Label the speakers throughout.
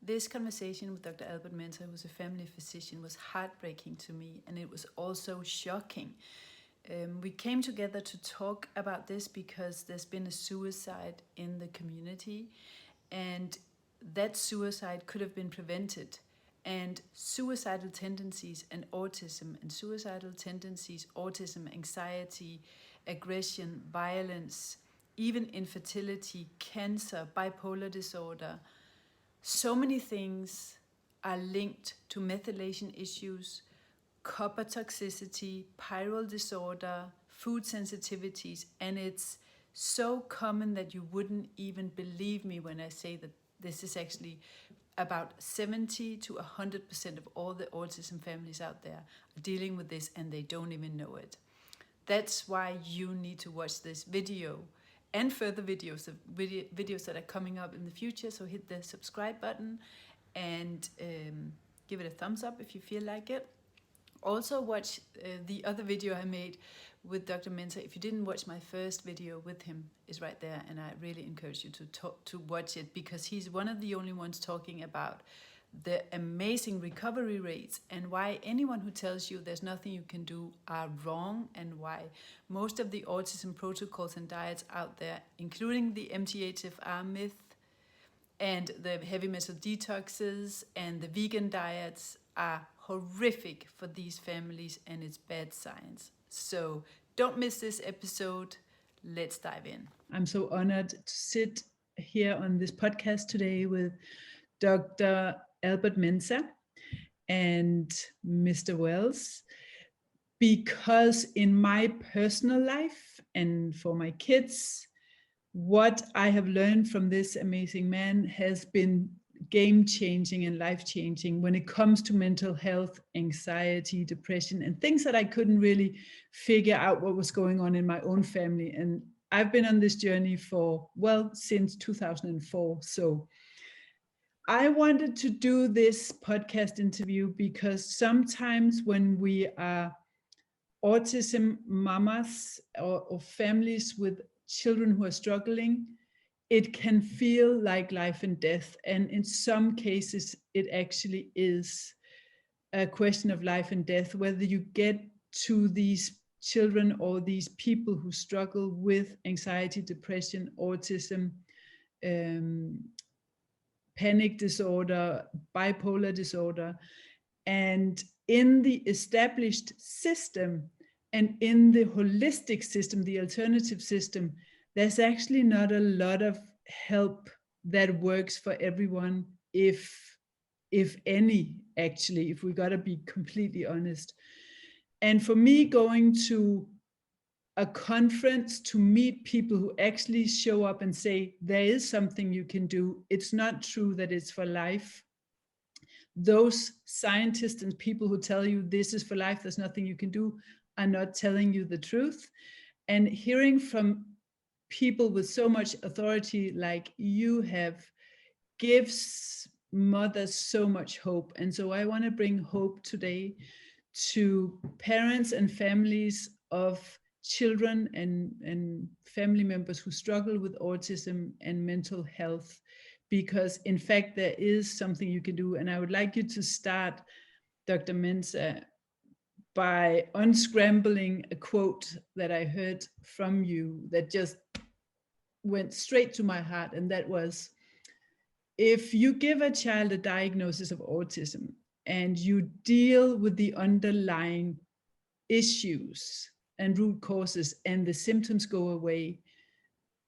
Speaker 1: This conversation with Dr. Albert Mensah, who's a family physician, was heartbreaking to me, and it was also shocking. We came together to talk about this because there's been a suicide in the community, and that suicide could have been prevented. And suicidal tendencies and autism, anxiety, aggression, violence, even infertility, cancer, bipolar disorder, so many things are linked to methylation issues, copper toxicity, pyrrole disorder, food sensitivities, and it's so common that you wouldn't even believe me when I say that this is actually about 70 to 100% of all the autism families out there are dealing with this, and they don't even know it. That's why you need to watch this video and further videos that are coming up in the future. So hit the subscribe button and give it a thumbs up if you feel like it. Also watch the other video I made with Dr. Mensah. If you didn't watch my first video with him, is right there, and I really encourage you to watch it, because he's one of the only ones talking about the amazing recovery rates and why anyone who tells you there's nothing you can do are wrong, and why most of the autism protocols and diets out there, including the MTHFR myth and the heavy metal detoxes and the vegan diets, are horrific for these families, and it's bad science. So don't miss this episode. Let's dive in. I'm so honored to sit here on this podcast today with Dr. Albert Mensah and Mr. Wells, because in my personal life and for my kids, what I have learned from this amazing man has been game-changing and life-changing when it comes to mental health, anxiety, depression, and things that I couldn't really figure out what was going on in my own family. And I've been on this journey since 2004. So I wanted to do this podcast interview because sometimes when we are autism mamas or families with children who are struggling, it can feel like life and death. And in some cases, it actually is a question of life and death, whether you get to these children or these people who struggle with anxiety, depression, autism, panic disorder, bipolar disorder. And in the established system and in the holistic system, the alternative system, there's actually not a lot of help that works for everyone, if any, actually, if we got to be completely honest. And for me, going to a conference to meet people who actually show up and say, there is something you can do. It's not true that it's for life. Those scientists and people who tell you this is for life, there's nothing you can do, are not telling you the truth. And hearing from people with so much authority like you have gives mothers so much hope. And so I want to bring hope today to parents and families of children and family members who struggle with autism and mental health, because in fact there is something you can do. And I would like you to start, Dr. Mensah, by unscrambling a quote that I heard from you that just went straight to my heart. And that was, if you give a child a diagnosis of autism and you deal with the underlying issues and root causes and the symptoms go away,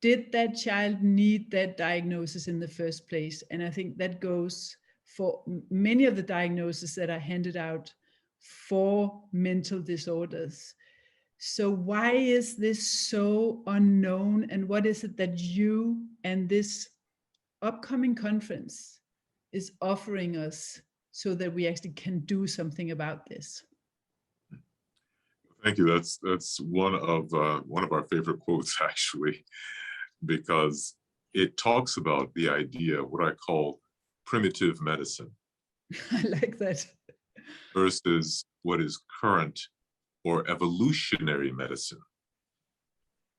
Speaker 1: did that child need that diagnosis in the first place? And I think that goes for many of the diagnoses that are handed out for mental disorders. So why is this so unknown? And what is it that you and this upcoming conference is offering us so that we actually can do something about this?
Speaker 2: Thank you. That's one of our favorite quotes, actually, because it talks about the idea of what I call primitive medicine.
Speaker 1: I like that.
Speaker 2: Versus what is current or evolutionary medicine.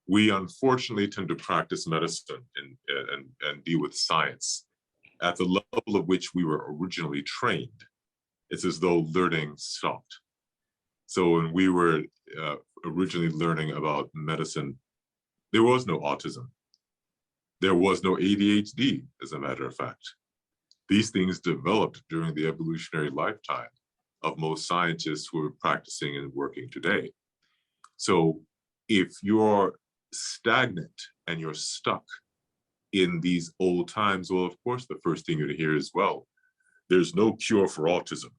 Speaker 2: We unfortunately tend to practice medicine and deal with science at the level of which we were originally trained, it's as though learning stopped. So when we were originally learning about medicine, there was no autism. There was no ADHD, as a matter of fact. These things developed during the evolutionary lifetime of most scientists who are practicing and working today. So if you're stagnant and you're stuck in these old times, well, of course, the first thing you'd hear is, well, there's no cure for autism.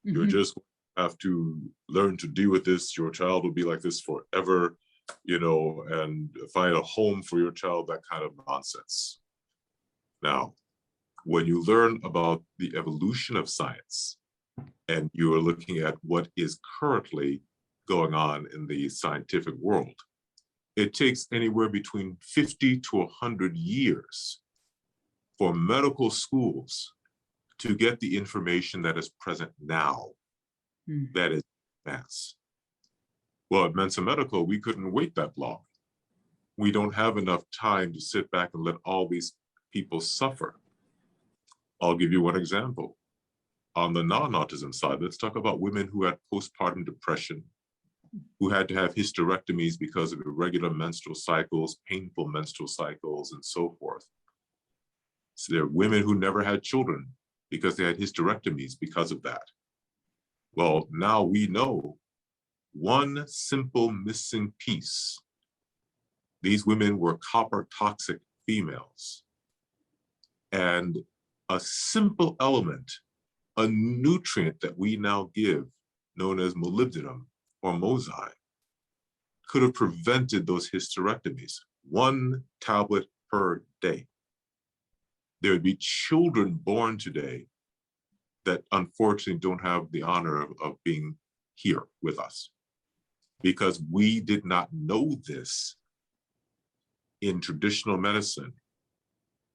Speaker 2: You're just have to learn to deal with this. Your child will be like this forever, you know, and find a home for your child, that kind of nonsense. Now, when you learn about the evolution of science and you are looking at what is currently going on in the scientific world, it takes anywhere between 50 to 100 years for medical schools to get the information that is present now, that is advanced. Well, at Mensah Medical, we couldn't wait that long. We don't have enough time to sit back and let all these people suffer. I'll give you one example. On the non-autism side, let's talk about women who had postpartum depression, who had to have hysterectomies because of irregular menstrual cycles, painful menstrual cycles, and so forth. So there are women who never had children because they had hysterectomies because of that. Well, now we know one simple missing piece. These women were copper toxic females. And a simple element, a nutrient that we now give, known as molybdenum or mozi, could have prevented those hysterectomies. 1 tablet per day. There would be children born today that unfortunately don't have the honor of being here with us, because we did not know this in traditional medicine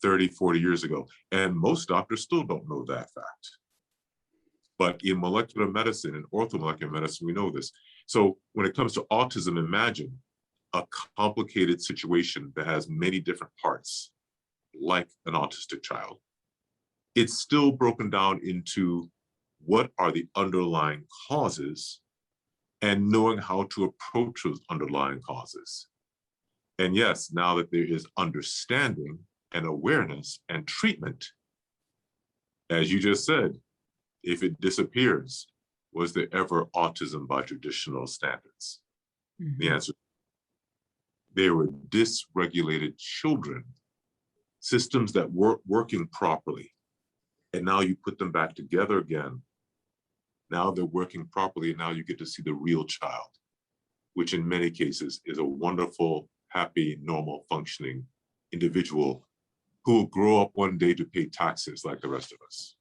Speaker 2: 30, 40 years ago. And most doctors still don't know that fact. But in molecular medicine and orthomolecular medicine, we know this. So when it comes to autism, imagine a complicated situation that has many different parts, like an autistic child. It's still broken down into what are the underlying causes and knowing how to approach those underlying causes. And yes, now that there is understanding and awareness and treatment, as you just said, if it disappears, was there ever autism by traditional standards? The answer, they were dysregulated children, systems that weren't working properly. And now you put them back together again. Now they're working properly, and now you get to see the real child, which in many cases is a wonderful, happy, normal, functioning individual who will grow up one day to pay taxes like the rest of us.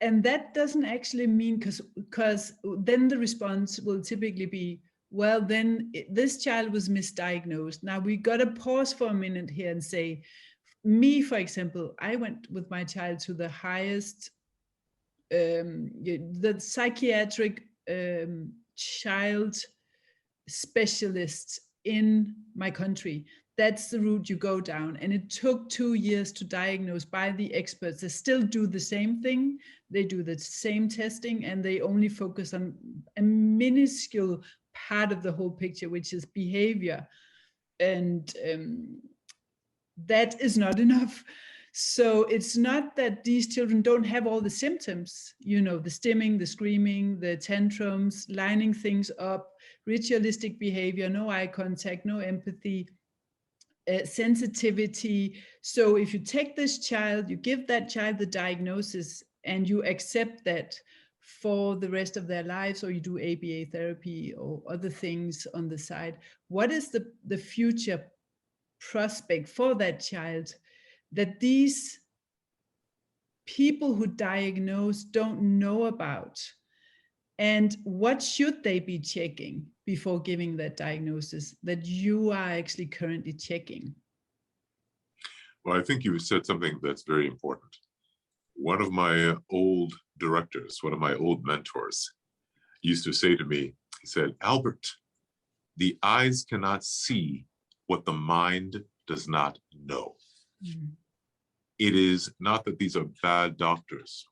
Speaker 1: and that doesn't actually mean, because then the response will typically be, well, then this child was misdiagnosed. Now we got to pause for a minute here and say, me, for example, I went with my child to the highest, the psychiatric child specialist in my country. That's the route you go down. And it took 2 years to diagnose by the experts. They still do the same thing. They do the same testing, and they only focus on a minuscule part of the whole picture, which is behavior. And that is not enough. So it's not that these children don't have all the symptoms, you know, the stimming, the screaming, the tantrums, lining things up, ritualistic behavior, no eye contact, no empathy, sensitivity. So if you take this child, you give that child the diagnosis, and you accept that for the rest of their lives, or you do ABA therapy or other things on the side, what is the future prospect for that child that these people who diagnose don't know about? And what should they be checking before giving that diagnosis that you are actually currently checking?
Speaker 2: Well, I think you said something that's very important. One of my old directors, one of my old mentors, used to say to me, he said, Albert, the eyes cannot see what the mind does not know. It is not that these are bad doctors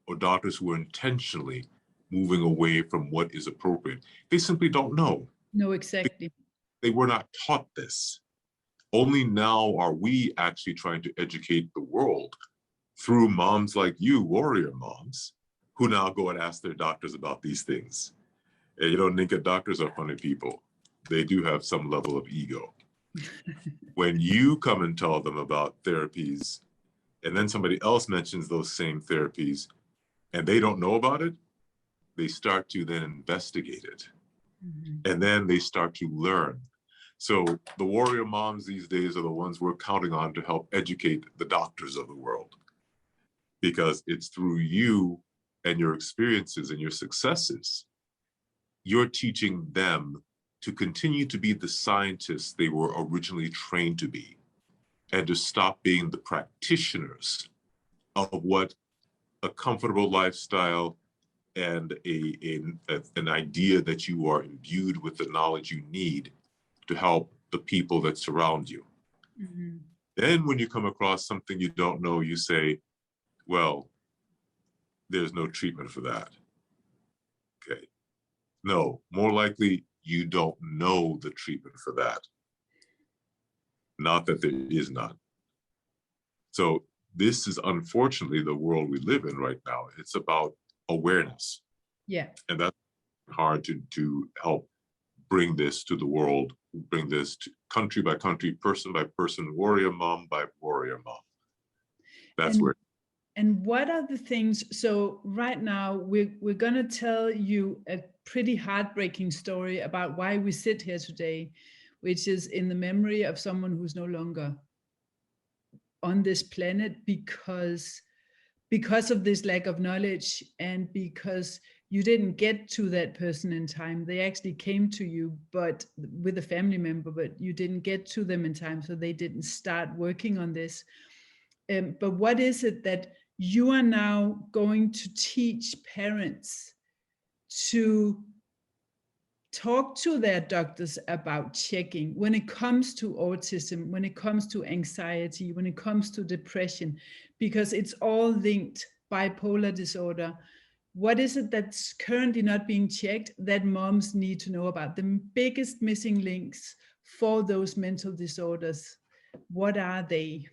Speaker 2: or doctors who are intentionally moving away from what is appropriate. They simply don't know.
Speaker 1: No, exactly.
Speaker 2: They were not taught this. Only now are we actually trying to educate the world through moms like you, warrior moms, who now go and ask their doctors about these things. And you don't think that doctors are funny people. They do have some level of ego. When you come and tell them about therapies, and then somebody else mentions those same therapies, and they don't know about it, they start to then investigate it. And then they start to learn. So the warrior moms these days are the ones we're counting on to help educate the doctors of the world. Because it's through you and your experiences and your successes, you're teaching them to continue to be the scientists they were originally trained to be, and to stop being the practitioners of what a comfortable lifestyle and an idea that you are imbued with the knowledge you need to help the people that surround you. Then when you come across something you don't know, you say, well, there's no treatment for that. Okay. No, more likely you don't know the treatment for that. Not that there is none. So this is unfortunately the world we live in right now. It's about awareness.
Speaker 1: Yeah.
Speaker 2: And that's hard to help bring this to the world, bring this to country by country, person by person, warrior mom by warrior mom. That's where.
Speaker 1: And what are the things, so right now we're going to tell you a pretty heartbreaking story about why we sit here today, which is in the memory of someone who's no longer on this planet because of this lack of knowledge, and because you didn't get to that person in time. They actually came to you, but with a family member, but you didn't get to them in time, so they didn't start working on this. But what is it that you are now going to teach parents to talk to their doctors about checking when it comes to autism, when it comes to anxiety, when it comes to depression, because it's all linked, bipolar disorder? What is it that's currently not being checked that moms need to know about? The biggest missing links for those mental disorders, what are they?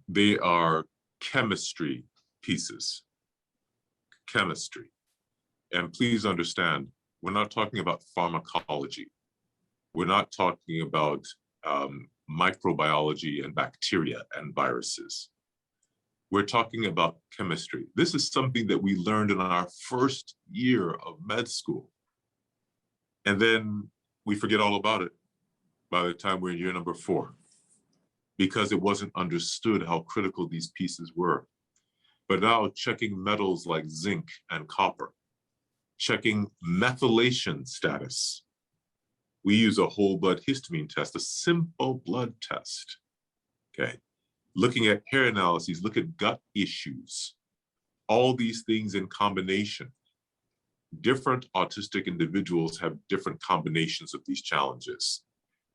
Speaker 2: They are chemistry pieces. Chemistry. And please understand, we're not talking about pharmacology. We're not talking about microbiology and bacteria and viruses. We're talking about chemistry. This is something that we learned in our first year of med school. And then we forget all about it by the time we're in year number 4, because it wasn't understood how critical these pieces were. But now checking metals like zinc and copper, checking methylation status. We use a whole blood histamine test, a simple blood test. Okay. Looking at hair analyses, look at gut issues, all these things in combination. Different autistic individuals have different combinations of these challenges.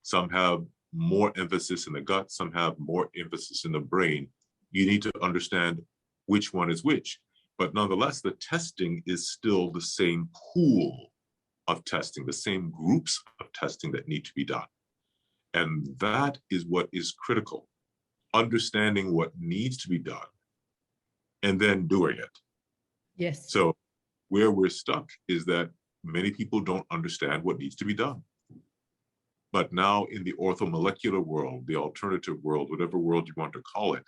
Speaker 2: Some have more emphasis in the gut, some have more emphasis in the brain. You need to understand which one is which. But nonetheless, the testing is still the same pool of testing, the same groups of testing that need to be done. And that is what is critical. Understanding what needs to be done and then doing it.
Speaker 1: Yes.
Speaker 2: So where we're stuck is that many people don't understand what needs to be done. But now in the orthomolecular world, the alternative world, whatever world you want to call it,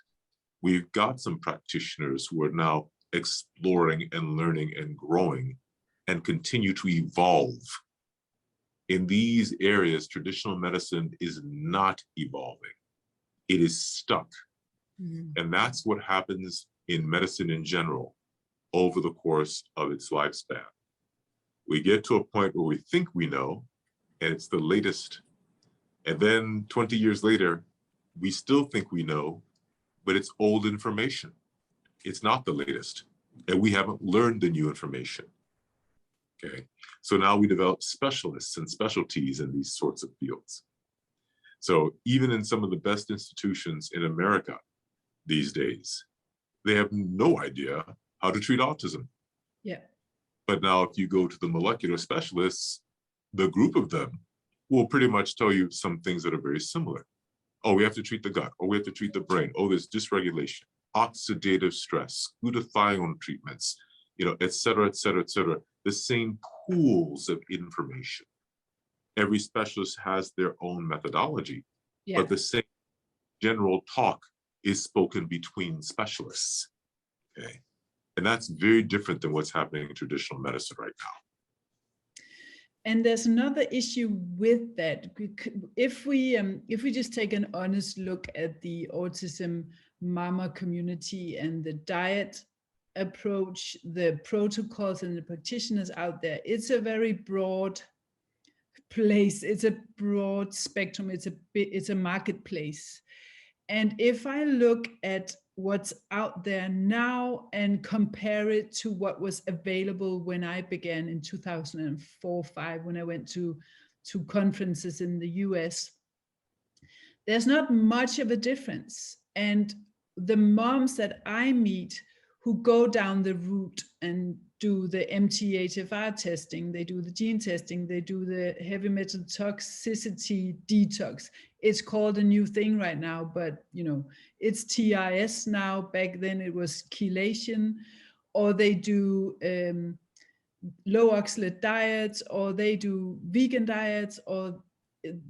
Speaker 2: we've got some practitioners who are now exploring and learning and growing and continue to evolve. In these areas, traditional medicine is not evolving. It is stuck. And that's what happens in medicine in general over the course of its lifespan. We get to a point where we think we know, and it's the latest. And then 20 years later, we still think we know, but it's old information. It's not the latest, and we haven't learned the new information. Okay, so now we develop specialists and specialties in these sorts of fields. So even in some of the best institutions in America, these days. They have no idea how to treat autism.
Speaker 1: Yeah.
Speaker 2: But now if you go to the molecular specialists, the group of them will pretty much tell you some things that are very similar. Oh, we have to treat the gut. Oh, we have to treat the brain. Oh, there's dysregulation, oxidative stress, glutathione treatments, et cetera, et cetera, et cetera. The same pools of information. Every specialist has their own methodology, but the same general talk is spoken between specialists. Okay. And that's very different than what's happening in traditional medicine right now.
Speaker 1: And there's another issue with that. If we just take an honest look at the autism mama community and the diet approach, the protocols and the practitioners out there, it's a very broad place. It's a broad spectrum. It's a marketplace. And if I look at what's out there now and compare it to what was available when I began in 2004-05, when I went to conferences in the US, there's not much of a difference. And the moms that I meet who go down the route and do the MTHFR testing, they do the gene testing, they do the heavy metal toxicity detox. It's called a new thing right now, but it's TRS now. Back then it was chelation, or they do low oxalate diets, or they do vegan diets, or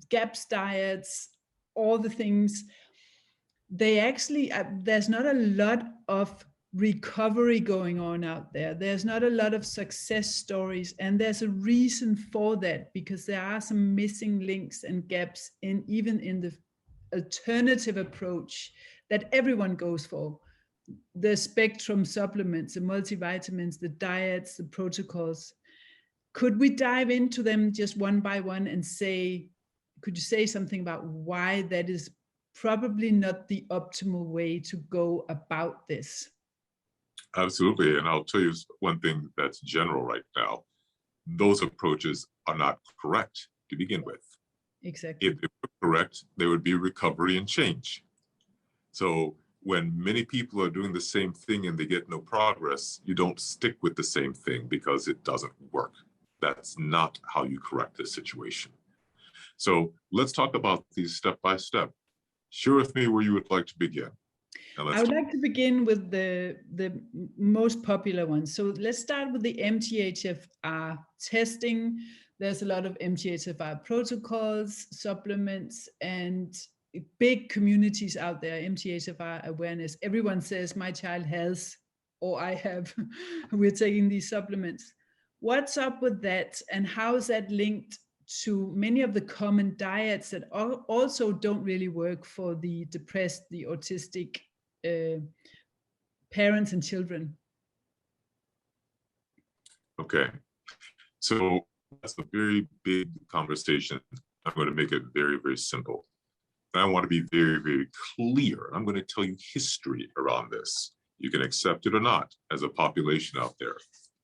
Speaker 1: GAPS diets, all the things. They actually, there's not a lot of recovery going on out there. There's not a lot of success stories, and there's a reason for that, because there are some missing links and gaps even in the alternative approach that everyone goes for. The spectrum supplements, the multivitamins, the diets, the protocols. Could we dive into them just one by one and could you say something about why that is probably not the optimal way to go about this?
Speaker 2: Absolutely. And I'll tell you one thing that's general right now. Those approaches are not correct to begin with.
Speaker 1: Exactly.
Speaker 2: If they were correct, there would be recovery and change. So when many people are doing the same thing and they get no progress, you don't stick with the same thing because it doesn't work. That's not how you correct this situation. So let's talk about these step by step. Share with me where you would like to begin.
Speaker 1: I would like to begin with the most popular ones. So let's start with the MTHFR testing. There's a lot of MTHFR protocols, supplements, and big communities out there, MTHFR awareness. Everyone says my child has, or I have, we're taking these supplements. What's up with that, and how is that linked to many of the common diets that also don't really work for the depressed, the autistic parents and children?
Speaker 2: Okay, so that's a very big conversation. I'm going to make it very, very simple. I want to be very, very clear. I'm going to tell you history around this. You can accept it or not as a population out there.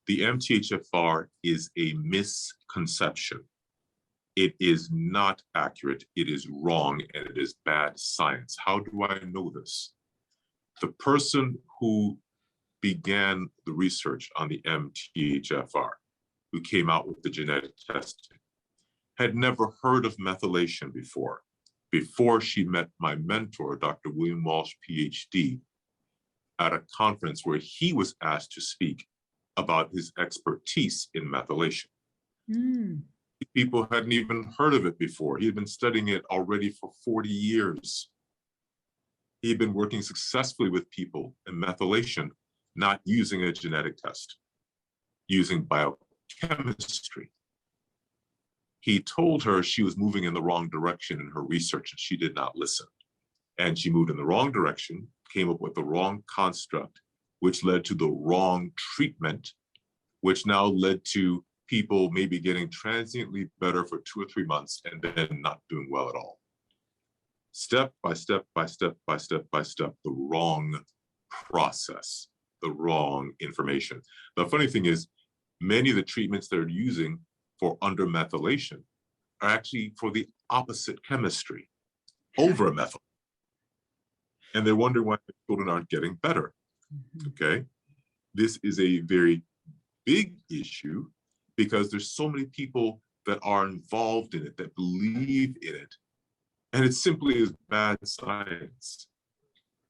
Speaker 2: The MTHFR is a misconception. It is not accurate, it is wrong, and it is bad science. How do I know this? The person who began the research on the MTHFR, who came out with the genetic testing, had never heard of methylation before she met my mentor, Dr. William Walsh, PhD, at a conference where he was asked to speak about his expertise in methylation. People hadn't even heard of it before. He had been studying it already for 40 years. He had been working successfully with people in methylation, not using a genetic test, using biochemistry. He told her she was moving in the wrong direction in her research, and she did not listen. And she moved in the wrong direction, came up with the wrong construct, which led to the wrong treatment, which now led to people maybe getting transiently better for 2 or 3 months and then not doing well at all. Step by step by step by step by step, the wrong process, the wrong information. The funny thing is, many of the treatments they're using for undermethylation are actually for the opposite chemistry, over methyl. And they're wondering why the children aren't getting better. Okay. This is a very big issue because there's so many people that are involved in it, that believe in it, and it simply is bad science.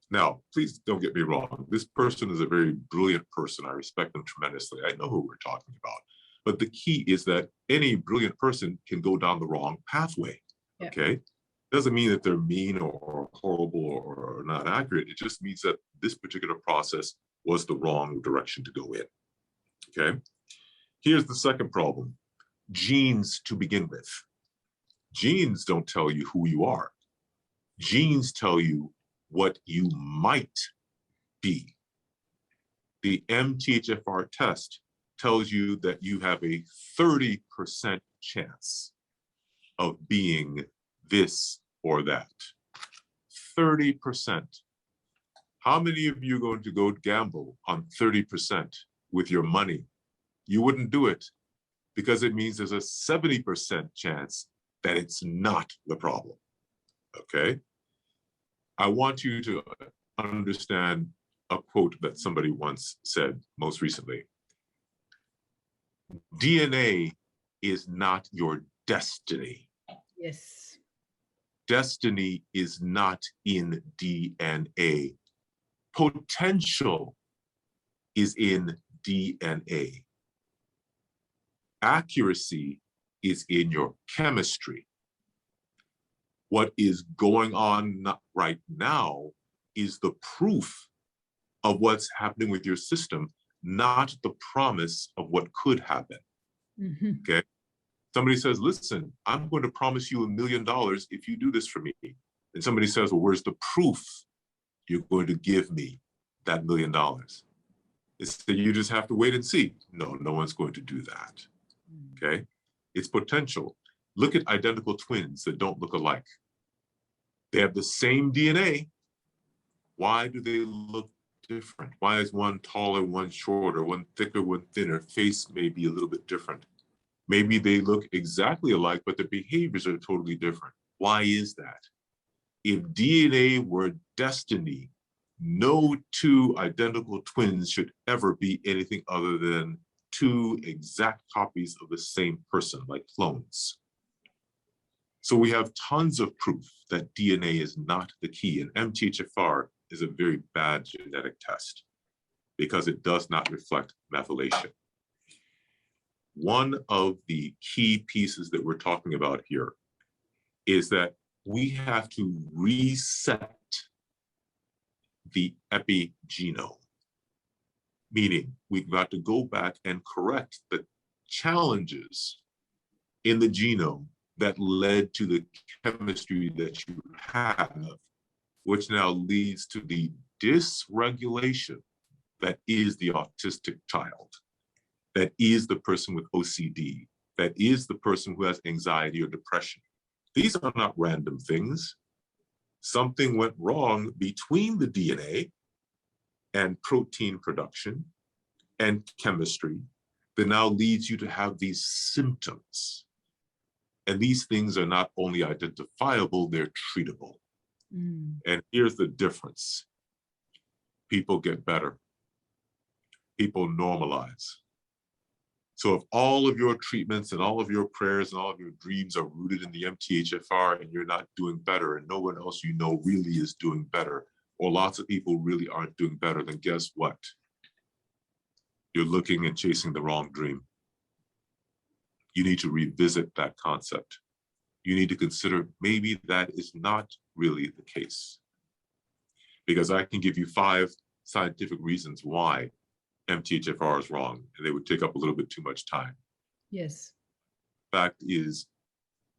Speaker 2: Now, please don't get me wrong. This person is a very brilliant person. I respect them tremendously. I know who we're talking about. But the key is that any brilliant person can go down the wrong pathway. Yeah. Okay? Doesn't mean that they're mean or horrible or not accurate. It just means that this particular process was the wrong direction to go in. Okay? Here's the second problem. Genes to begin with. Genes don't tell you who you are. Genes tell you what you might be. The MTHFR test tells you that you have a 30% chance of being this or that. 30%. How many of you are going to go gamble on 30% with your money? You wouldn't do it because it means there's a 70% chance that it's not the problem. Okay? I want you to understand a quote that somebody once said most recently. DNA is not your destiny.
Speaker 1: Yes.
Speaker 2: Destiny is not in DNA. Potential is in DNA. Accuracy is in your chemistry. What is going on right now is the proof of what's happening with your system, not the promise of what could happen. Okay? Somebody says, listen, I'm going to promise you $1 million if you do this for me. And somebody says, well, where's the proof you're going to give me that $1 million? It's that you just have to wait and see. No, no one's going to do that. Okay? It's potential. Look at identical twins that don't look alike. They have the same DNA. Why do they look different? Why is one taller, one shorter, one thicker, one thinner? Face may be a little bit different. Maybe they look exactly alike, but their behaviors are totally different. Why is that? If DNA were destiny, no two identical twins should ever be anything other than two exact copies of the same person, like clones. So we have tons of proof that DNA is not the key, and MTHFR is a very bad genetic test because it does not reflect methylation. One of the key pieces that we're talking about here is that we have to reset the epigenome, meaning we've got to go back and correct the challenges in the genome that led to the chemistry that you have, which now leads to the dysregulation that is the autistic child, that is the person with OCD, that is the person who has anxiety or depression. These are not random things. Something went wrong between the DNA and protein production and chemistry that now leads you to have these symptoms. And these things are not only identifiable, they're treatable. And here's the difference. People get better. People normalize. So if all of your treatments and all of your prayers and all of your dreams are rooted in the MTHFR and you're not doing better and no one else you know really is doing better, or lots of people really aren't doing better, then guess what? You're looking and chasing the wrong dream. You need to revisit that concept. You need to consider maybe that is not really the case. Because I can give you 5 scientific reasons why MTHFR is wrong, and they would take up a little bit too much time.
Speaker 1: Yes.
Speaker 2: Fact is,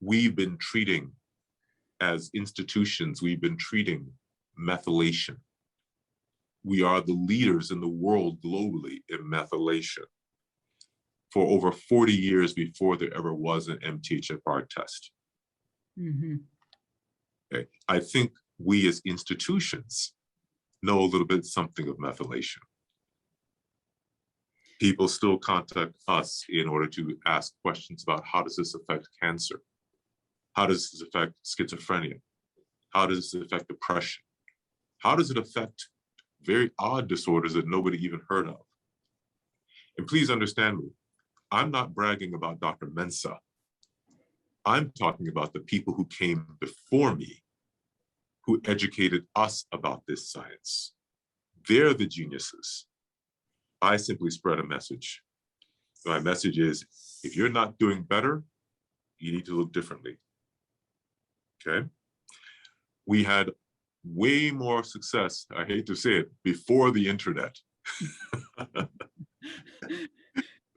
Speaker 2: we've been treating, as institutions, we've been treating methylation. We are the leaders in the world globally in methylation for over 40 years before there ever was an MTHFR test. Okay. I think we as institutions know a little bit something of methylation. People still contact us in order to ask questions about how does this affect cancer? How does this affect schizophrenia? How does this affect depression? How does it affect very odd disorders that nobody even heard of? And please understand me, I'm not bragging about Dr. Mensah. I'm talking about the people who came before me, who educated us about this science. They're the geniuses. I simply spread a message. My message is, if you're not doing better, you need to look differently. Okay? We had way more success, I hate to say it, before the internet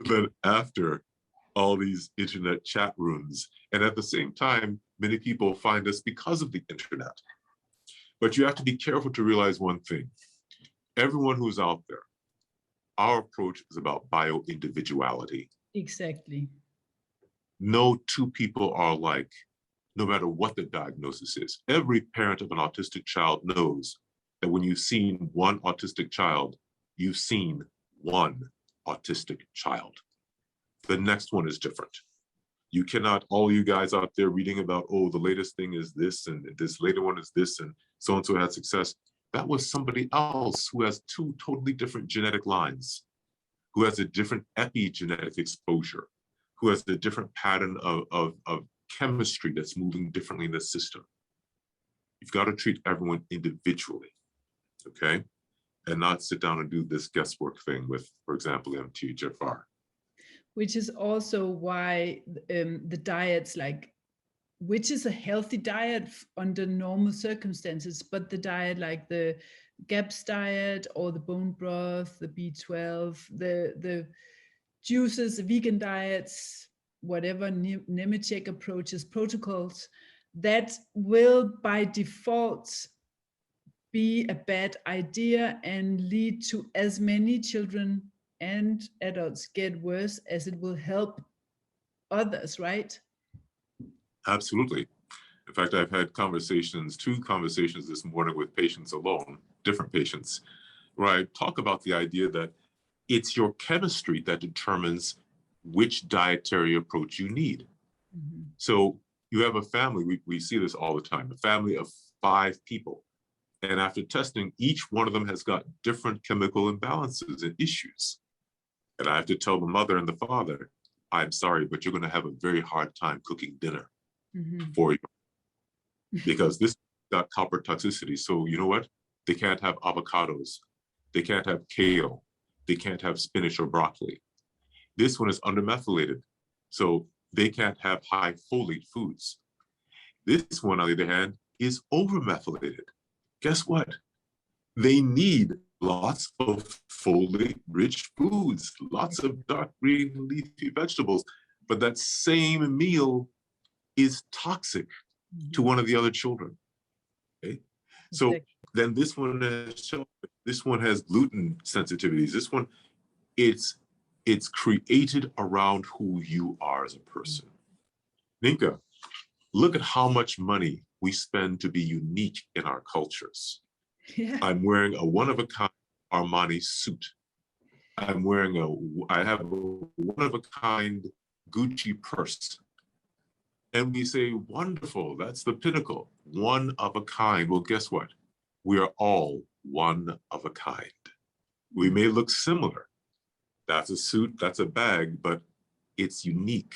Speaker 2: than after all these internet chat rooms. And at the same time, many people find us because of the internet. But you have to be careful to realize one thing. Everyone who's out there, our approach is about bio-individuality.
Speaker 1: Exactly.
Speaker 2: No two people are alike, no matter what the diagnosis is. Every parent of an autistic child knows that when you've seen one autistic child, you've seen one autistic child. The next one is different. You cannot, all you guys out there reading about, oh, the latest thing is this, and this later one is this, and so-and-so had success. That was somebody else who has two totally different genetic lines, who has a different epigenetic exposure, who has a different pattern of chemistry that's moving differently in the system. You've got to treat everyone individually, okay? And not sit down and do this guesswork thing with, for example, MTHFR.
Speaker 1: Which is also why the diets, like, which is a healthy diet under normal circumstances, but the diet like the GAPS diet or the bone broth, the B12, the juices, the vegan diets, whatever Nemetschek approaches, protocols, that will by default be a bad idea and lead to as many children and adults get worse as it will help others, right?
Speaker 2: Absolutely. In fact, I've had two conversations this morning with patients alone, different patients, where I talk about the idea that it's your chemistry that determines which dietary approach you need. Mm-hmm. So you have a family, we see this all the time, a family of 5 people. And after testing, each one of them has got different chemical imbalances and issues. And I have to tell the mother and the father, I'm sorry, but you're going to have a very hard time cooking dinner for you. Because this got copper toxicity. So you know what? They can't have avocados. They can't have kale. They can't have spinach or broccoli. This one is undermethylated. So they can't have high folate foods. This one, on the other hand, is overmethylated. Guess what? They need lots of folate-rich foods, lots of dark green leafy vegetables, but that same meal is toxic to one of the other children. Okay? So then this one has gluten sensitivities. This one, it's created around who you are as a person. Ninka, look at how much money we spend to be unique in our cultures. Yeah. I'm wearing a one-of-a-kind Armani suit. I have a one-of-a-kind Gucci purse. And we say, wonderful, that's the pinnacle, one of a kind. Well, guess what? We are all one of a kind. We may look similar. That's a suit, that's a bag, but it's unique.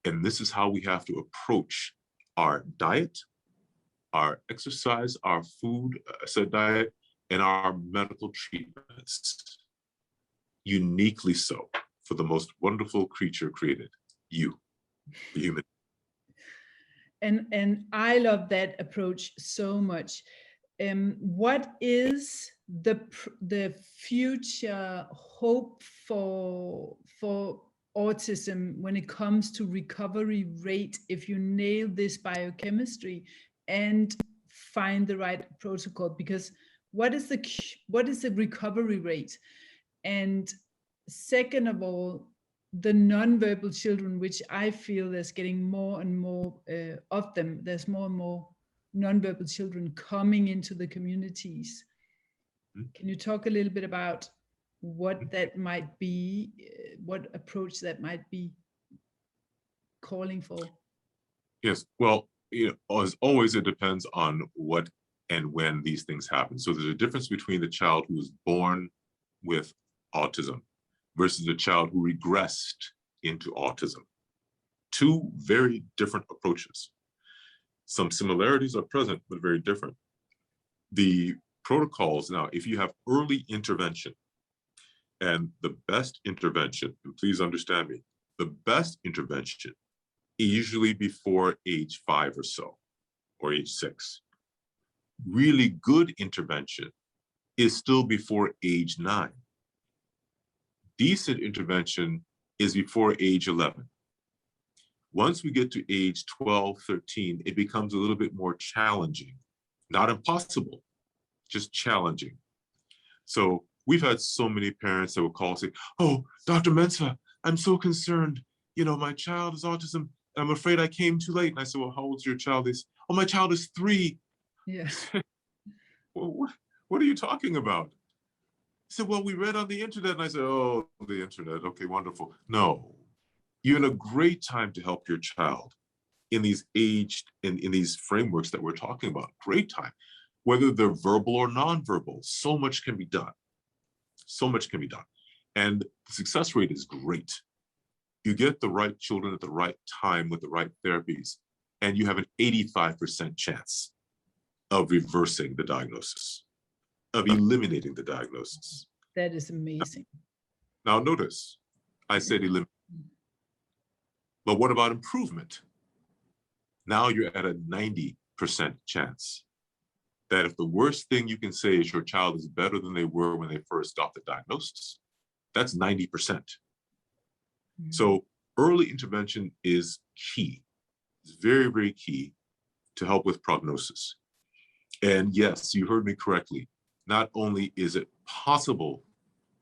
Speaker 2: And this is how we have to approach our diet, our exercise, our food, diet, and our medical treatments. Uniquely so, for the most wonderful creature created, you, the human.
Speaker 1: And I love that approach so much. What is the future hope for autism when it comes to recovery rate if you nail this biochemistry and find the right protocol? Because what is the recovery rate? And second of all, the non-verbal children, which I feel there's getting more and more of them. There's more and more non-verbal children coming into the communities. Can you talk a little bit about what that might be, what approach that might be calling for?
Speaker 2: Yes, well, as always, it depends on what and when these things happen. So there's a difference between the child who was born with autism versus the child who regressed into autism. Two very different approaches. Some similarities are present, but very different. The protocols now, if you have early intervention, and the best intervention, and please understand me, the best intervention is usually before age 5 or so, or age 6. Really good intervention is still before age 9. Decent intervention is before age 11. Once we get to age 12, 13, it becomes a little bit more challenging. Not impossible, just challenging. So we've had so many parents that will call and say, oh, Dr. Mensah, I'm so concerned. You know, my child is autism. I'm afraid I came too late. And I said, well, how old's your child? They said, oh, my child is 3.
Speaker 1: Yeah.
Speaker 2: Well, what are you talking about? He said, well, we read on the internet. And I said, oh, the internet. Okay, wonderful. No, you're in a great time to help your child in these in these frameworks that we're talking about. Great time. Whether they're verbal or nonverbal, so much can be done. So much can be done. And the success rate is great. You get the right children at the right time with the right therapies, and you have an 85% chance of reversing the diagnosis, of eliminating the diagnosis.
Speaker 1: That is amazing.
Speaker 2: Now notice, I said eliminate. But what about improvement? Now you're at a 90% chance that if the worst thing you can say is your child is better than they were when they first got the diagnosis, that's 90%. Mm-hmm. So early intervention is key. It's very, very key to help with prognosis. And yes, you heard me correctly. Not only is it possible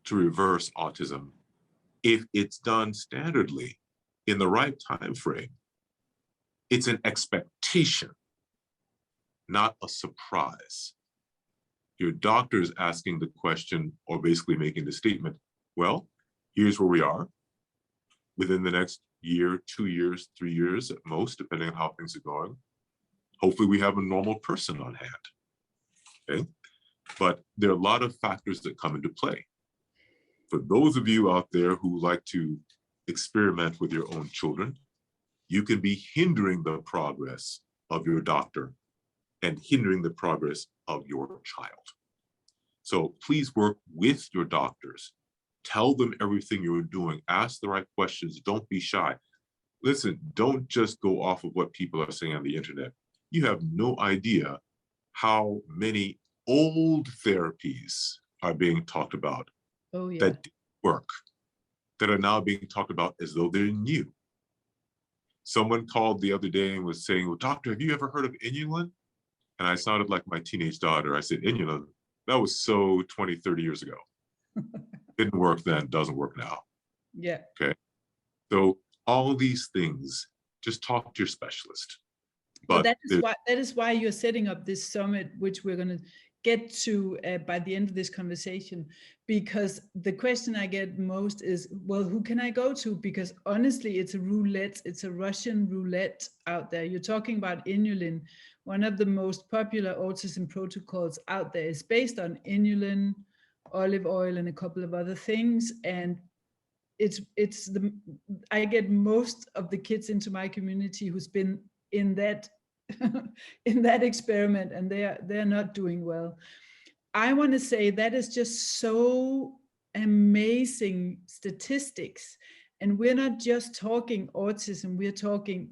Speaker 2: to reverse autism, if it's done standardly in the right time frame, it's an expectation, not a surprise. Your doctor is asking the question or basically making the statement, well, here's where we are. Within the next year, 2 years, 3 years at most, depending on how things are going, hopefully we have a normal person on hand, okay? But there are a lot of factors that come into play. For those of you out there who like to experiment with your own children, you can be hindering the progress of your doctor and hindering the progress of your child. So please work with your doctors. Tell them everything you're doing. Ask the right questions. Don't be shy. Listen, don't just go off of what people are saying on the internet. You have no idea how many old therapies are being talked about that didn't work, that are now being talked about as though they're new. Someone called the other day and was saying, well, doctor, have you ever heard of inulin? And I sounded like my teenage daughter. I said, inulin, that was so 20, 30 years ago. Didn't work then, doesn't work now.
Speaker 1: Yeah.
Speaker 2: Okay. So all these things, just talk to your specialist. But
Speaker 1: that is why you're setting up this summit, which we're going to get to by the end of this conversation, because the question I get most is, well, who can I go to? Because honestly, it's a roulette. It's a Russian roulette out there. You're talking about inulin. One of the most popular autism protocols out there is based on inulin, olive oil, and a couple of other things. And I get most of the kids into my community who's been in that in that experiment, and they're not doing well. I want to say that is just so amazing statistics, and we're not just talking autism. We're talking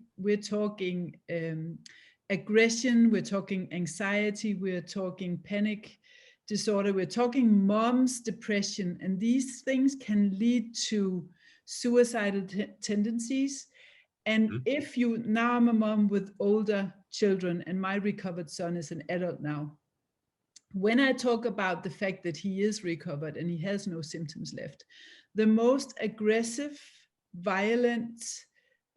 Speaker 1: aggression. We're talking anxiety. We're talking panic disorder. We're talking mom's depression, and these things can lead to suicidal tendencies. And if you, now I'm a mom with older children and my recovered son is an adult now. When I talk about the fact that he is recovered and he has no symptoms left, the most aggressive, violent,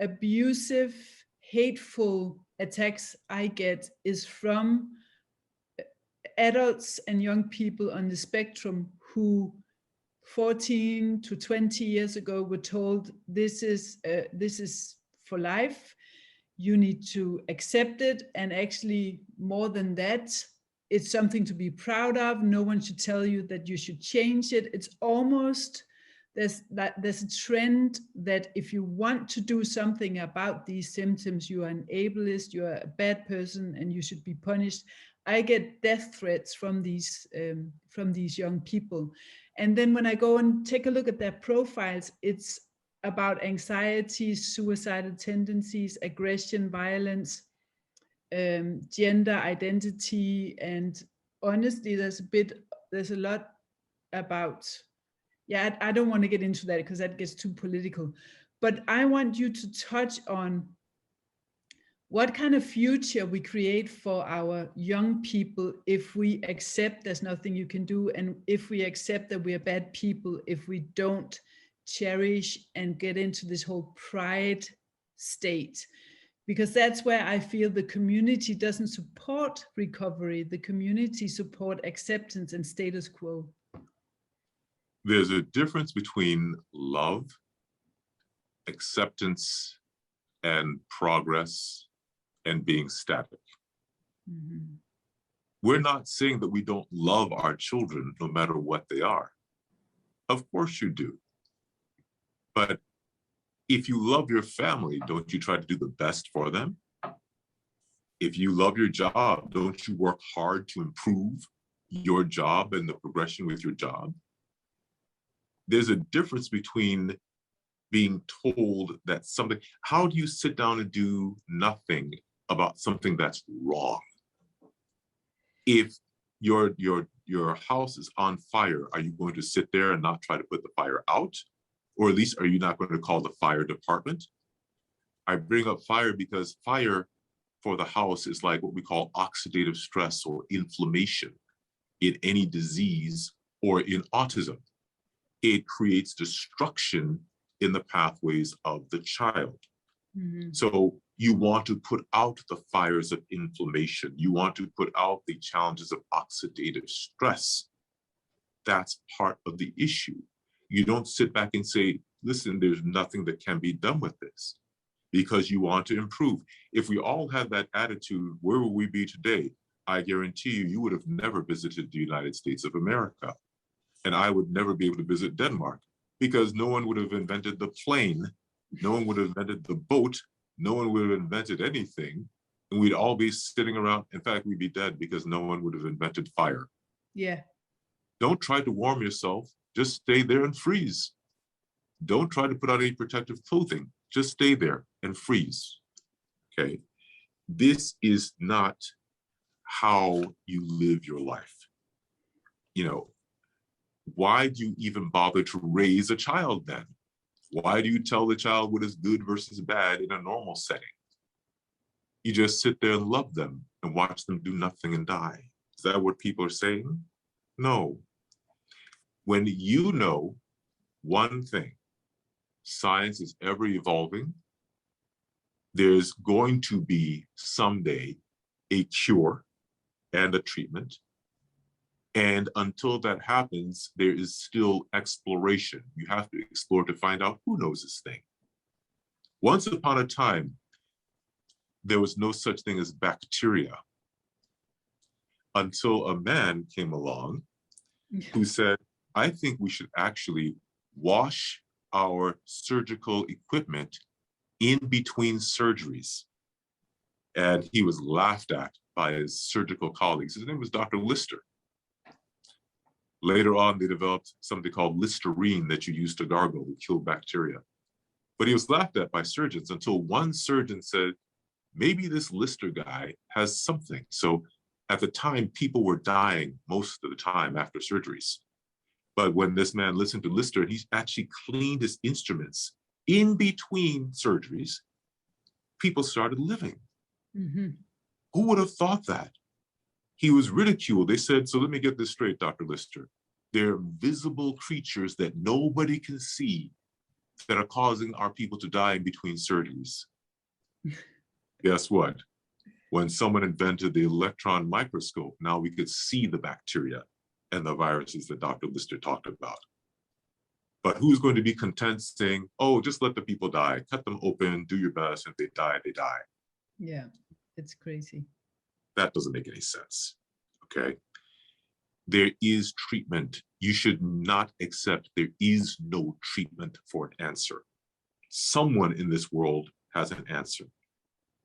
Speaker 1: abusive, hateful attacks I get is from adults and young people on the spectrum who 14 to 20 years ago were told, this is for life, you need to accept it, and actually more than that, it's something to be proud of. No one should tell you that you should change it. It's almost, there's a trend that if you want to do something about these symptoms, you are an ableist, you are a bad person, and you should be punished. I get death threats from these young people. And then when I go and take a look at their profiles, it's about anxiety, suicidal tendencies, aggression, violence, gender identity, and honestly, there's a lot about, yeah, I don't want to get into that because that gets too political, but I want you to touch on what kind of future we create for our young people if we accept there's nothing you can do, and if we accept that we are bad people, if we don't cherish and get into this whole pride state. Because that's where I feel the community doesn't support recovery. The community support acceptance and status quo.
Speaker 2: There's a difference between love, acceptance, and progress, and being static.
Speaker 1: Mm-hmm.
Speaker 2: We're not saying that we don't love our children no matter what they are. Of course you do. But if you love your family, don't you try to do the best for them? If you love your job, don't you work hard to improve your job and the progression with your job? There's a difference between being told that something, how do you sit down and do nothing about something that's wrong? If your house is on fire, are you going to sit there and not try to put the fire out? Or at least, are you not going to call the fire department? I bring up fire because fire for the house is like what we call oxidative stress or inflammation in any disease or in autism. It creates destruction in the pathways of the child. Mm-hmm. So you want to put out the fires of inflammation. You want to put out the challenges of oxidative stress. That's part of the issue. You don't sit back and say, listen, there's nothing that can be done with this, because you want to improve. If we all had that attitude, where would we be today? I guarantee you, you would have never visited the United States of America. And I would never be able to visit Denmark, because no one would have invented the plane. No one would have invented the boat. No one would have invented anything. And we'd all be sitting around. In fact, we'd be dead because no one would have invented fire.
Speaker 1: Yeah.
Speaker 2: Don't try to warm yourself. Just stay there and freeze. Don't try to put on any protective clothing. Just stay there and freeze. Okay. This is not how you live your life. You know, why do you even bother to raise a child then? Why do you tell the child what is good versus bad in a normal setting? You just sit there and love them and watch them do nothing and die. Is that what people are saying? No. When you know one thing, science is ever evolving. There's going to be someday a cure and a treatment. And until that happens, there is still exploration. You have to explore to find out who knows this thing. Once upon a time, there was no such thing as bacteria until a man came along who said, I think we should actually wash our surgical equipment in between surgeries. And he was laughed at by his surgical colleagues. His name was Dr. Lister. Later on, they developed something called Listerine that you use to gargle to kill bacteria. But he was laughed at by surgeons until one surgeon said, maybe this Lister guy has something. So at the time, people were dying most of the time after surgeries. But when this man listened to Lister, he actually cleaned his instruments in between surgeries. People started living. Mm-hmm. Who would have thought that? He was ridiculed. They said, so let me get this straight, Dr. Lister. They're invisible creatures that nobody can see that are causing our people to die in between surgeries. Guess what? When someone invented the electron microscope, now we could see the bacteria and the viruses that Dr. Lister talked about. But who's going to be content saying, oh, just let the people die, cut them open, do your best, and if they die, they die.
Speaker 1: Yeah, it's crazy.
Speaker 2: That doesn't make any sense, okay? There is treatment. You should not accept there is no treatment for an answer. Someone in this world has an answer.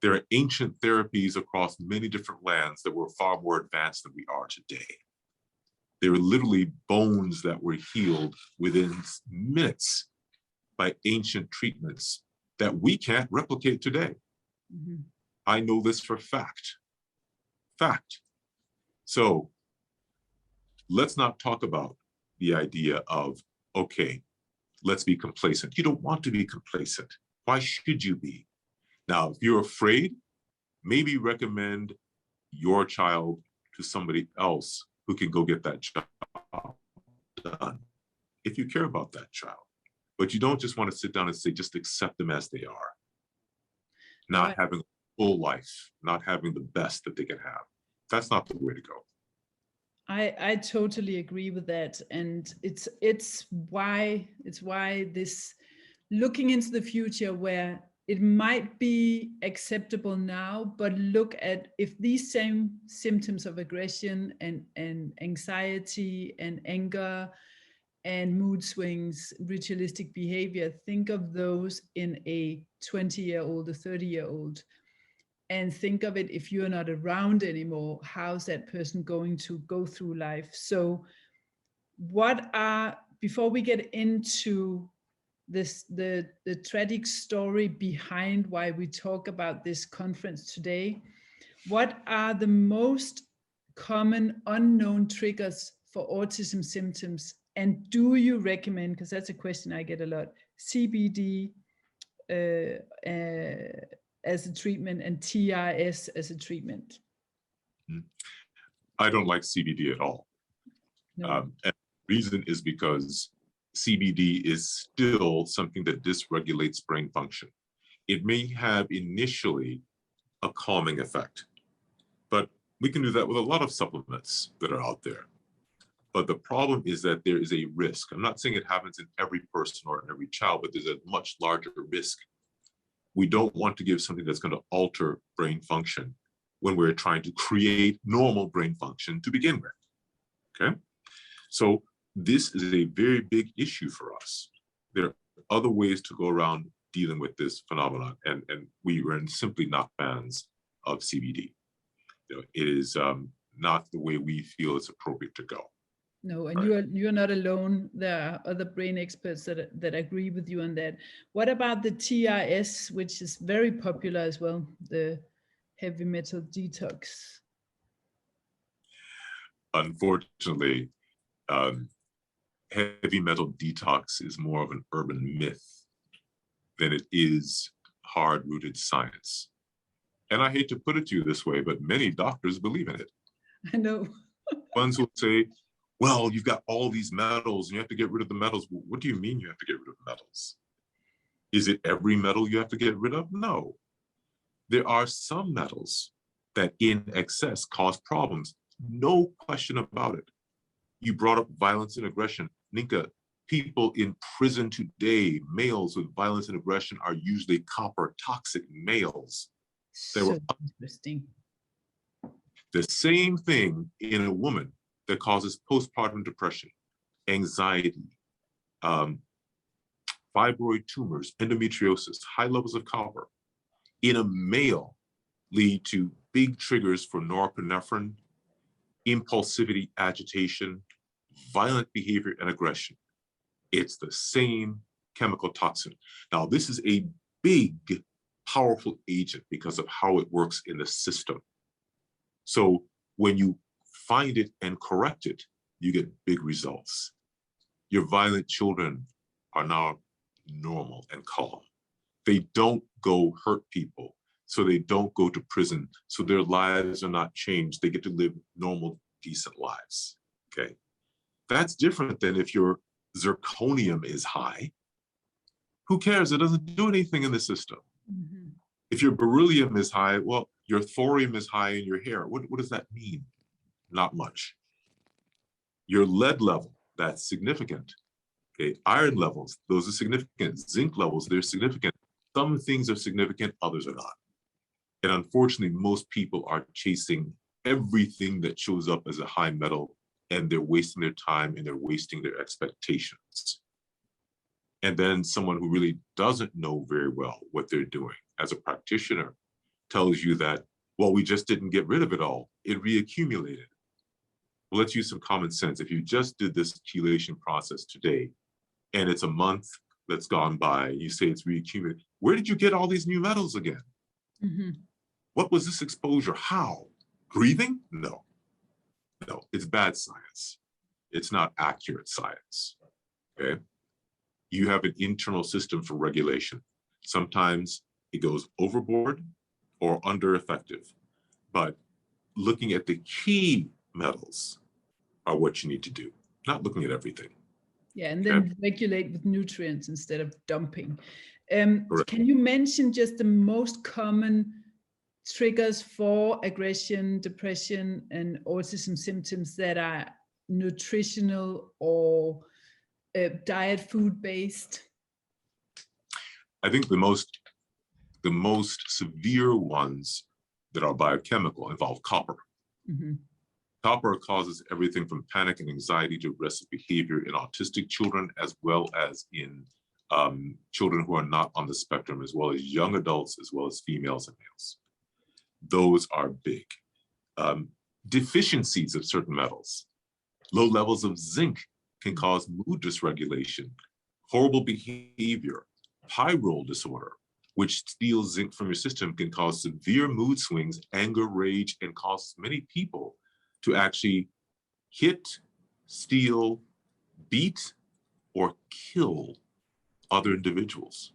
Speaker 2: There are ancient therapies across many different lands that were far more advanced than we are today. There are literally bones that were healed within minutes by ancient treatments that we can't replicate today.
Speaker 1: Mm-hmm.
Speaker 2: I know this for fact. Fact. So let's not talk about the idea of, okay, let's be complacent. You don't want to be complacent. Why should you be? Now, if you're afraid, maybe recommend your child to somebody else who can go get that job done, if you care about that child. But you don't just want to sit down and say, just accept them as they are. Not
Speaker 1: Right.
Speaker 2: having a full life, not having the best that they can have. That's not the way to go.
Speaker 1: I totally agree with that. And it's why this looking into the future where it might be acceptable now, but look at if these same symptoms of aggression and anxiety and anger and mood swings, ritualistic behavior, think of those in a 20-year-old, a 30-year-old, and think of it if you're not around anymore, how's that person going to go through life? So before we get into this, the tragic story behind why we talk about this conference today, what are the most common unknown triggers for autism symptoms? And do you recommend, because that's a question I get a lot, CBD as a treatment and TRS as a treatment?
Speaker 2: I don't like CBD at all.
Speaker 1: No.
Speaker 2: And the reason is because CBD is still something that dysregulates brain function. It may have initially a calming effect, but we can do that with a lot of supplements that are out there. But the problem is that there is a risk. I'm not saying it happens in every person or in every child, but there's a much larger risk. We don't want to give something that's going to alter brain function when we're trying to create normal brain function to begin with, okay? So this is a very big issue for us. There are other ways to go around dealing with this phenomenon, and we are simply not fans of CBD. You know, it is not the way we feel it's appropriate to go.
Speaker 1: No, and
Speaker 2: right.
Speaker 1: you're not alone. There are other brain experts that agree with you on that. What about the TRS, which is very popular as well, the heavy metal detox?
Speaker 2: Unfortunately, heavy metal detox is more of an urban myth than it is hard-rooted science. And I hate to put it to you this way, but many doctors believe in it.
Speaker 1: I know.
Speaker 2: Ones will say, well, you've got all these metals and you have to get rid of the metals. Well, what do you mean you have to get rid of metals? Is it every metal you have to get rid of? No. There are some metals that in excess cause problems. No question about it. You brought up violence and aggression. Ninka, people in prison today, males with violence and aggression, are usually copper toxic males.
Speaker 1: So interesting.
Speaker 2: The same thing in a woman that causes postpartum depression, anxiety, fibroid tumors, endometriosis, high levels of copper. In a male, lead to big triggers for norepinephrine, impulsivity, agitation, violent behavior, and aggression. It's the same chemical toxin. Now, this is a big, powerful agent because of how it works in the system. So when you find it and correct it, you get big results. Your violent children are now normal and calm. They don't go hurt people, so they don't go to prison, so their lives are not changed. They get to live normal, decent lives, okay? That's different than if your zirconium is high. Who cares? It doesn't do anything in the system.
Speaker 1: Mm-hmm.
Speaker 2: If your beryllium is high, well, your thorium is high in your hair. What does that mean? Not much. Your lead level, that's significant. Okay, iron levels, those are significant. Zinc levels, they're significant. Some things are significant, others are not. And unfortunately, most people are chasing everything that shows up as a high metal, and they're wasting their time and they're wasting their expectations. And then someone who really doesn't know very well what they're doing as a practitioner tells you that, well, we just didn't get rid of it all. It reaccumulated. Well, let's use some common sense. If you just did this chelation process today, and it's a month that's gone by, you say it's reaccumulated, where did you get all these new metals again?
Speaker 1: Mm-hmm.
Speaker 2: What was this exposure? How? Breathing? No. No, it's bad science. It's not accurate science, okay? You have an internal system for regulation. Sometimes it goes overboard or under effective, but looking at the key metals are what you need to do, not looking at everything.
Speaker 1: Yeah, and then regulate with nutrients instead of dumping. Can you mention just the most common triggers for aggression, depression, and autism symptoms that are nutritional or diet food based?
Speaker 2: I think the most severe ones that are biochemical involve copper.
Speaker 1: Mm-hmm.
Speaker 2: Copper causes everything from panic and anxiety to aggressive behavior in autistic children, as well as in children who are not on the spectrum, as well as young adults, as well as females and males. Those are big. Deficiencies of certain metals, low levels of zinc can cause mood dysregulation, horrible behavior, pyrrole disorder, which steals zinc from your system, can cause severe mood swings, anger, rage, and cause many people to actually hit, steal, beat, or kill other individuals.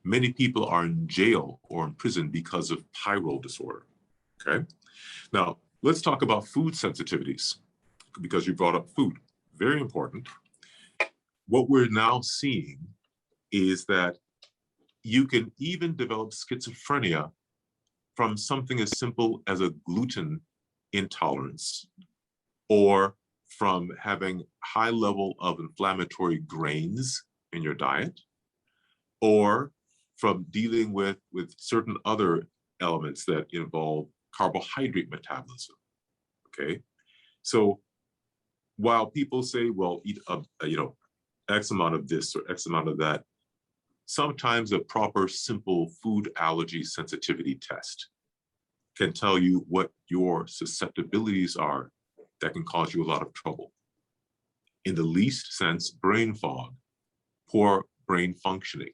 Speaker 2: Many people are in jail or in prison because of pyrrole disorder, okay? Now, let's talk about food sensitivities, because you brought up food, very important. What we're now seeing is that you can even develop schizophrenia from something as simple as a gluten intolerance, or from having high level of inflammatory grains in your diet, or from dealing with certain other elements that involve carbohydrate metabolism, okay? So while people say, well, eat X amount of this or X amount of that, sometimes a proper, simple food allergy sensitivity test can tell you what your susceptibilities are that can cause you a lot of trouble. In the least sense, brain fog, poor brain functioning.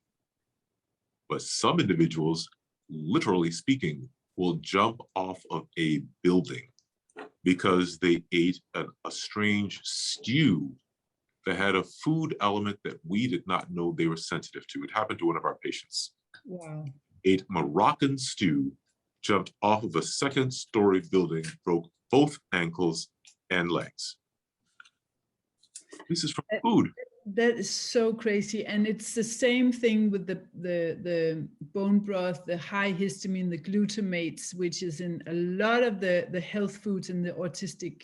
Speaker 2: But some individuals, literally speaking, will jump off of a building because they ate a strange stew that had a food element that we did not know they were sensitive to. It happened to one of our patients.
Speaker 1: Wow.
Speaker 2: Ate Moroccan stew, jumped off of a second-story building, broke both ankles and legs. This is from food.
Speaker 1: That is so crazy. And it's the same thing with the bone broth, the high histamine, the glutamates, which is in a lot of the health foods in the autistic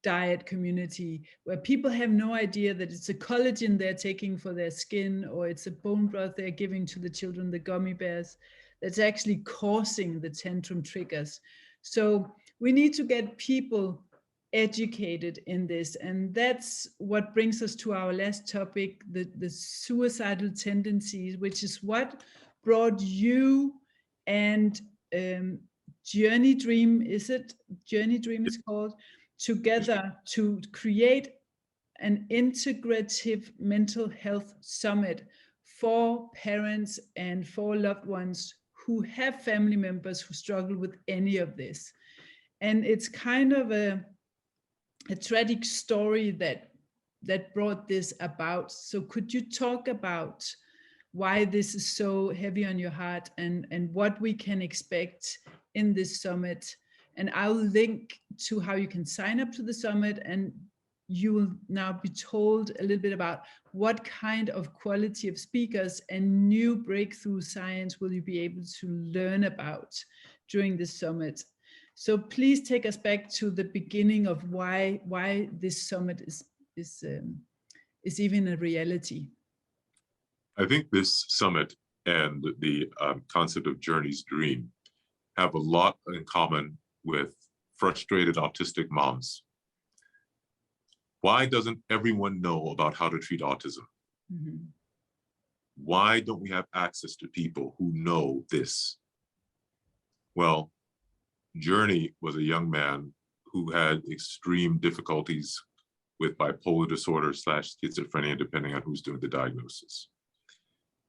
Speaker 1: diet community, where people have no idea that it's a collagen they're taking for their skin, or it's a bone broth they're giving to the children, the gummy bears, that's actually causing the tantrum triggers. So we need to get people educated in this, and that's what brings us to our last topic, the suicidal tendencies, which is what brought you and Journey Dream, is it? Journey Dream is called, together to create an integrative mental health summit for parents and for loved ones who have family members who struggle with any of this. And it's kind of a tragic story that brought this about. So could you talk about why this is so heavy on your heart, and what we can expect in this summit? And I'll link to how you can sign up to the summit, and you will now be told a little bit about what kind of quality of speakers and new breakthrough science will you be able to learn about during this summit. So please take us back to the beginning of why this summit is even a reality.
Speaker 2: I think this summit and the concept of Journey's Dream have a lot in common with frustrated autistic moms. Why doesn't everyone know about how to treat autism?
Speaker 1: Mhm.
Speaker 2: Why don't we have access to people who know this? Well, Journey was a young man who had extreme difficulties with bipolar disorder / schizophrenia, depending on who's doing the diagnosis.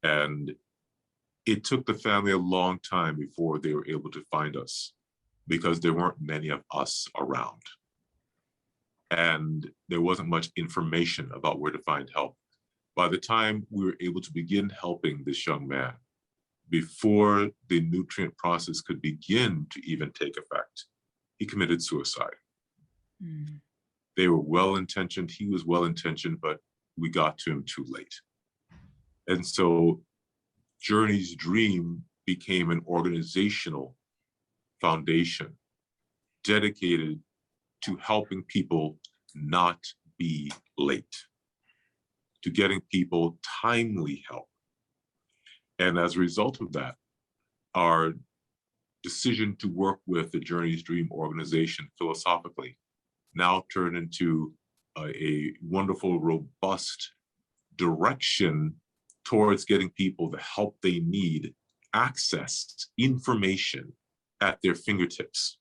Speaker 2: And it took the family a long time before they were able to find us, because there weren't many of us around. And there wasn't much information about where to find help. By the time we were able to begin helping this young man, before the nutrient process could begin to even take effect, he committed suicide.
Speaker 1: Mm.
Speaker 2: They were well-intentioned, he was well-intentioned, but we got to him too late. And so Journey's dream became an organizational foundation dedicated to helping people not be late, to getting people timely help. And as a result of that, our decision to work with the Journey's Dream organization philosophically now turned into a wonderful, robust direction towards getting people the help they need, access, information at their fingertips,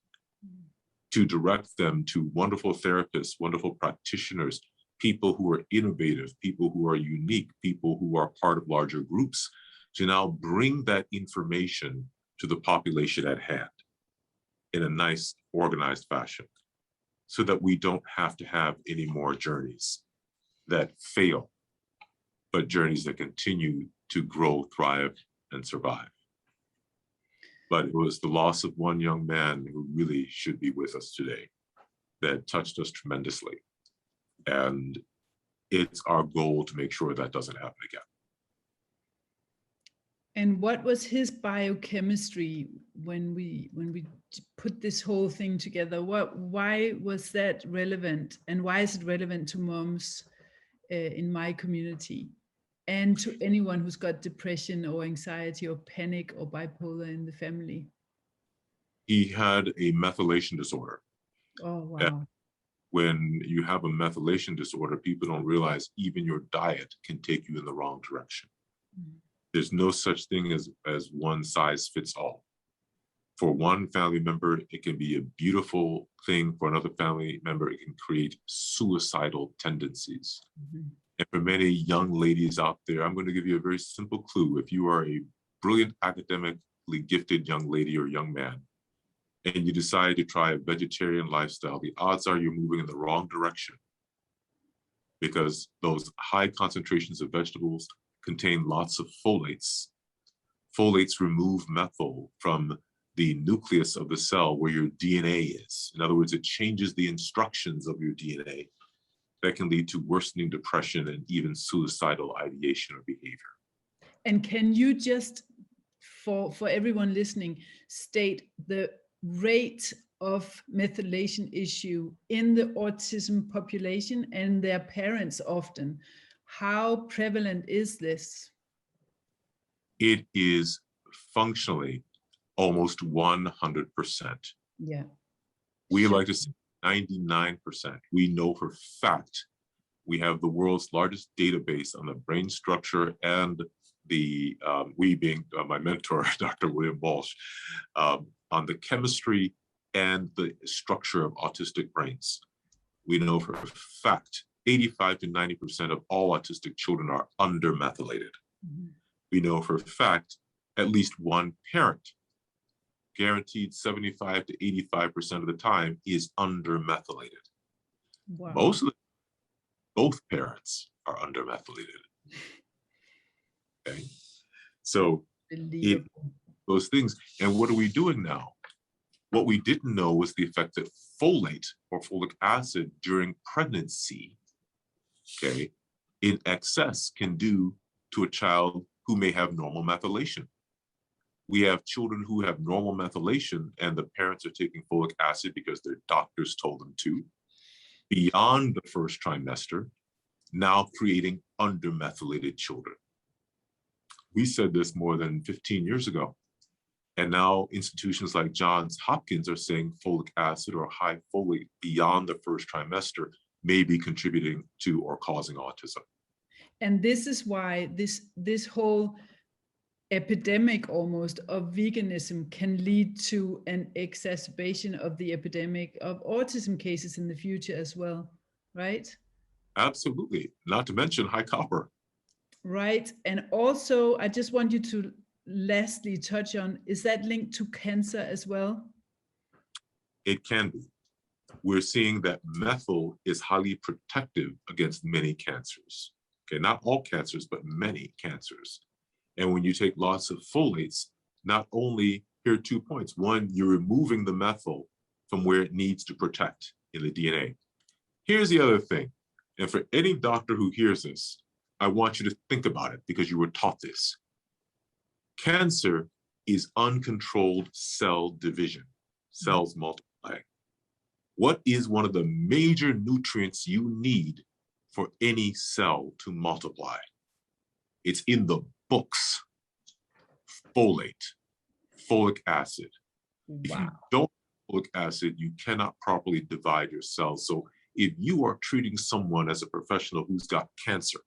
Speaker 2: to direct them to wonderful therapists, wonderful practitioners, people who are innovative, people who are unique, people who are part of larger groups, to now bring that information to the population at hand in a nice, organized fashion, so that we don't have to have any more journeys that fail, but journeys that continue to grow, thrive, and survive. But it was the loss of one young man who really should be with us today that touched us tremendously. And it's our goal to make sure that doesn't happen again.
Speaker 1: And what was his biochemistry when we put this whole thing together? Why was that relevant, and why is it relevant to moms in my community, and to anyone who's got depression or anxiety or panic or bipolar in the family?
Speaker 2: He had a methylation disorder.
Speaker 1: Oh, wow.
Speaker 2: And when you have a methylation disorder, people don't realize even your diet can take you in the wrong direction. Mm. There's no such thing as one size fits all. For one family member, it can be a beautiful thing. For another family member, it can create suicidal tendencies. Mm-hmm. And for many young ladies out there, I'm going to give you a very simple clue. If you are a brilliant, academically gifted young lady or young man, and you decide to try a vegetarian lifestyle, the odds are you're moving in the wrong direction, because those high concentrations of vegetables contain lots of folates. Folates remove methyl from the nucleus of the cell where your DNA is. In other words, it changes the instructions of your DNA that can lead to worsening depression and even suicidal ideation or behavior.
Speaker 1: And can you just, for everyone listening, state the rate of methylation issue in the autism population and their parents often? How prevalent is this?
Speaker 2: It is functionally almost 100%.
Speaker 1: Yeah.
Speaker 2: We like to say 99%. We know for fact we have the world's largest database on the brain structure and the, we being my mentor, Dr. William Walsh, on the chemistry and the structure of autistic brains. We know for a fact 85 to 90% of all autistic children are undermethylated. Mm-hmm. We know for a fact at least one parent, guaranteed 75 to 85% of the time, is undermethylated. Wow. Most of both parents are undermethylated. Okay, so those things. And what are we doing now? What we didn't know was the effect that folate or folic acid during pregnancy, okay, in excess can do to a child who may have normal methylation. We have children who have normal methylation and the parents are taking folic acid because their doctors told them to, beyond the first trimester, now creating undermethylated children. We said this more than 15 years ago. And now institutions like Johns Hopkins are saying folic acid or high folate beyond the first trimester may be contributing to or causing autism.
Speaker 1: And this is why this whole epidemic almost of veganism can lead to an exacerbation of the epidemic of autism cases in the future as well, right?
Speaker 2: Absolutely. Not to mention high copper.
Speaker 1: Right. And also, I just want you to lastly touch on, is that linked to cancer as well?
Speaker 2: It can be. We're seeing that methyl is highly protective against many cancers. Okay, not all cancers, but many cancers. And when you take lots of folates, not only, here are 2 points. One, you're removing the methyl from where it needs to protect in the DNA. Here's the other thing. And for any doctor who hears this, I want you to think about it because you were taught this. Cancer is uncontrolled cell division, cells multiplying. What is one of the major nutrients you need for any cell to multiply? It's in the books. Folate, folic acid.
Speaker 1: Wow.
Speaker 2: If you don't have folic acid, you cannot properly divide your cells. So if you are treating someone as a professional who's got cancer,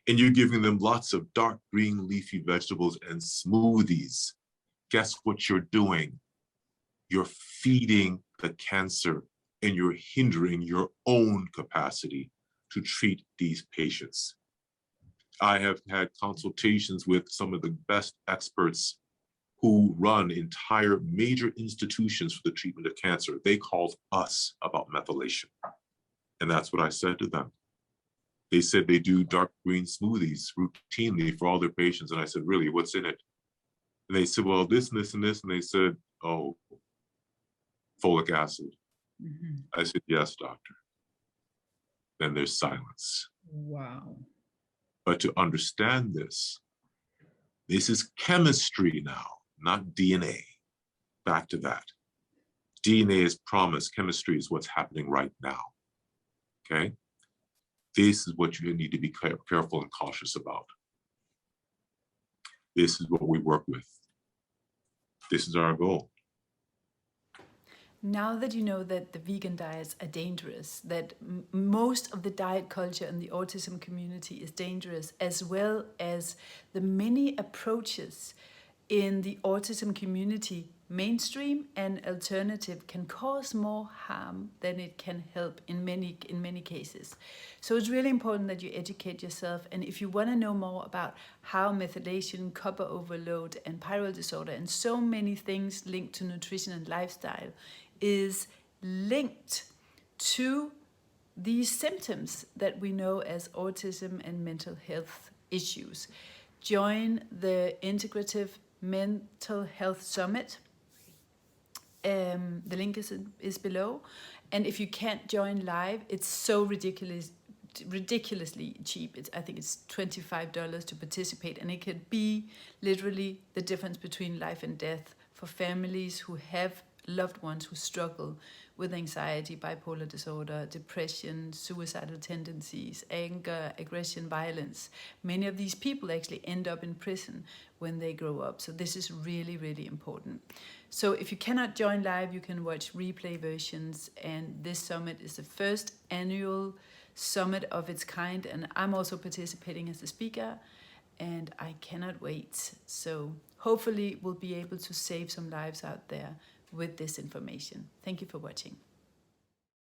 Speaker 2: and you're giving them lots of dark green leafy vegetables and smoothies, guess what you're doing? You're feeding the cancer and you're hindering your own capacity to treat these patients. I have had consultations with some of the best experts who run entire major institutions for the treatment of cancer. They called us about methylation. And that's what I said to them. They said they do dark green smoothies routinely for all their patients. And I said, really, what's in it? And they said, well, this and this and this. And they said, oh, folic acid.
Speaker 1: Mm-hmm.
Speaker 2: I said, yes, doctor. Then there's silence.
Speaker 1: Wow.
Speaker 2: But to understand this is chemistry now, not DNA. Back to that. DNA is promise. Chemistry is what's happening right now. Okay? This is what you need to be careful and cautious about. This is what we work with. This is our goal.
Speaker 1: Now that you know that the vegan diets are dangerous, that most of the diet culture in the autism community is dangerous, as well as the many approaches in the autism community, mainstream and alternative, can cause more harm than it can help in many cases. So it's really important that you educate yourself. And if you want to know more about how methylation, copper overload, and pyrrole disorder, and so many things linked to nutrition and lifestyle, is linked to these symptoms that we know as autism and mental health issues, join the Integrative Mental Health Summit. The link is below. And if you can't join live, it's so ridiculously cheap. I think it's $25 to participate, and it could be literally the difference between life and death for families who have loved ones who struggle with anxiety, bipolar disorder, depression, suicidal tendencies, anger, aggression, violence. Many of these people actually end up in prison when they grow up. So this is really, really important. So if you cannot join live, you can watch replay versions. And this summit is the first annual summit of its kind. And I'm also participating as a speaker, and I cannot wait. So hopefully we'll be able to save some lives out there with this information. Thank you for watching.